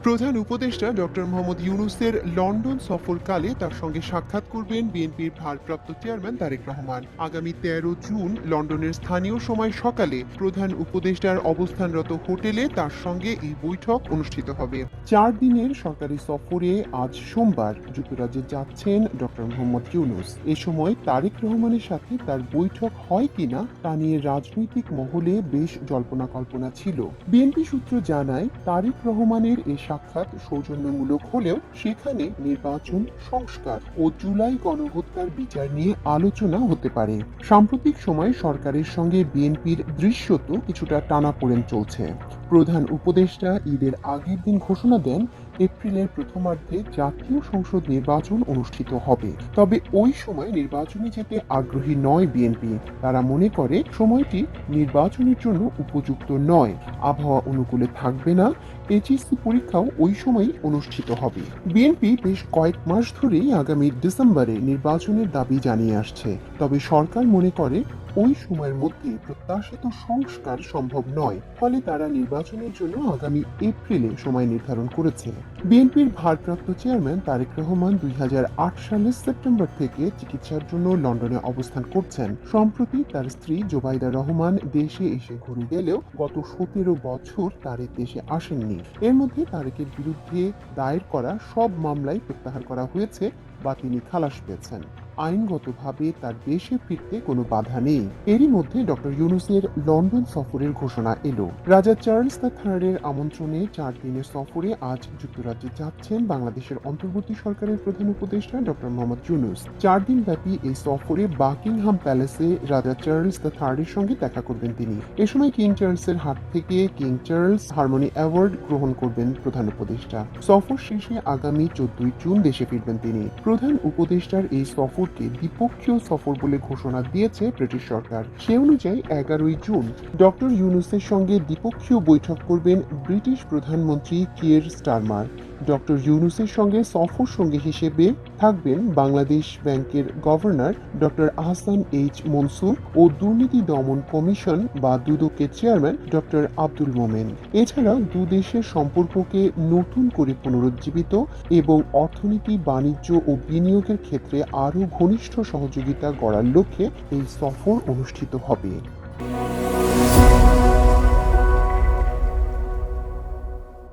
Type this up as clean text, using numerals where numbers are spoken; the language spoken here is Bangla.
প্রধান উপদেষ্টা ডক্টর মোহাম্মদ ইউনূসের লন্ডন সফরকালে তার সঙ্গে সাক্ষাৎ করবেন বিএনপির ভারপ্রাপ্ত চেয়ারম্যান তারেক রহমান। আগামী ১৩ জুন লন্ডনের স্থানীয় সময় সকালে প্রধান উপদেষ্টার অবস্থানরত হোটেলে তার সঙ্গে এই বৈঠক অনুষ্ঠিত হবে। ৪ দিনের সরকারি সফরে আজ সোমবার যুক্তরাজ্যে যাচ্ছেন ডক্টর মোহাম্মদ ইউনূস। এ সময় তারেক রহমানের সাথে তার বৈঠক হয় কিনা তা নিয়ে রাজনৈতিক মহলে বেশ জল্পনা কল্পনা ছিল। বিএনপি সূত্র জানায়, তারেক রহমানের এই সাক্ষাৎ সৌজন্যমূলক হলেও সেখানে নির্বাচন সংস্কার ও জুলাই গণহত্যার বিচার নিয়ে আলোচনা হতে পারে। সাম্প্রতিক সময়ে সরকারের সঙ্গে বিএনপির দৃশ্যত কিছুটা টানাপোড়েন চলছে। প্রধান উপদেষ্টা ঈদের আগের দিন ঘোষণা দেন এপ্রিলের প্রথমার্ধে জাতীয় সংসদ নির্বাচন অনুষ্ঠিত হবে। তবে ওই সময় নির্বাচনে যেতে আগ্রহী নয় বিএনপি। তারা মনে করে সময়টি নির্বাচনের জন্য উপযুক্ত নয়, আবহাওয়া অনুকূলে থাকবে না, এইচএসসি পরীক্ষাও ওই সময়ই অনুষ্ঠিত হবে। বিএনপি বেশ কয়েক মাস ধরেই আগামী ডিসেম্বরে নির্বাচনের দাবি জানিয়ে আসছে। তবে সরকার মনে করে ওই সময়ের মধ্যে প্রত্যাশিত সংস্কার সম্ভব নয়, ফলে তারা নির্বাচনের জন্য আগামী এপ্রিলে সময় নির্ধারণ করেছে। বিএনপির ভারপ্রাপ্ত চেয়ারম্যান তারেক রহমান ২০০৮ সালের সেপ্টেম্বর থেকে চিকিৎসার জন্য লন্ডনে অবস্থান করছেন। সম্প্রতি তার স্ত্রী জোবাইদা রহমান দেশে এসে ঘুরে গেলেও গত ১৭ বছর তারেক দেশে আসেননি। এর মধ্যে তারেকের বিরুদ্ধে দায়ের করা সব মামলাই প্রত্যাহার করা হয়েছে বা তিনি খালাস পেয়েছেন। আইনগতভাবে তার দেশে ফিরতে কোনো বাধা নেই। এরই মধ্যে ডক্টর ইউনূসের লন্ডন সফরের ঘোষণা এলো। রাজা চার্লস III আমন্ত্রণে ৪ দিনের সফরে আজ যুক্তরাজ্যে যাচ্ছেন বাংলাদেশের অন্তর্বর্তী সরকারের প্রধান উপদেষ্টা ডক্টর মোহাম্মদ ইউনূস। ৪ দিন ব্যাপী এই সফরে বাকিংহাম প্যালেসে রাজা চার্লস III সঙ্গে দেখা করবেন তিনি। এ সময় কিং চার্লসের হাত থেকে কিং চার্লস হারমোনি অ্যাওয়ার্ড গ্রহণ করবেন প্রধান উপদেষ্টা। সফর শেষে আগামী ১৪ জুন দেশে ফিরবেন তিনি। প্রধান উপদেষ্টার এই সফরকে দ্বিপক্ষীয় সফর বলে ঘোষণা দিয়েছে ব্রিটিশ সরকার। সে অনুযায়ী ১১ জুন ডক্টর ইউনূসের সঙ্গে দ্বিপক্ষীয় বৈঠক করবেন ব্রিটিশ প্রধানমন্ত্রী কিয়ের স্টারমার। ডক্টর ইউনূসের সঙ্গে সফর সঙ্গী হিসেবে থাকবেন বাংলাদেশ ব্যাংকের governor doctor Ahsan H Mansur ও দুর্নীতি দমন কমিশন বা দুদকের চেয়ারম্যান ডক্টর আব্দুল মোমেন। এছাড়াও দুদেশের সম্পর্ককে নতুন করে পুনরুজ্জীবিত এবং অর্থনীতি, বাণিজ্য ও বিনিয়োগের ক্ষেত্রে আরও ঘনিষ্ঠ সহযোগিতা গড়ার লক্ষ্যে এই সফর অনুষ্ঠিত হবে।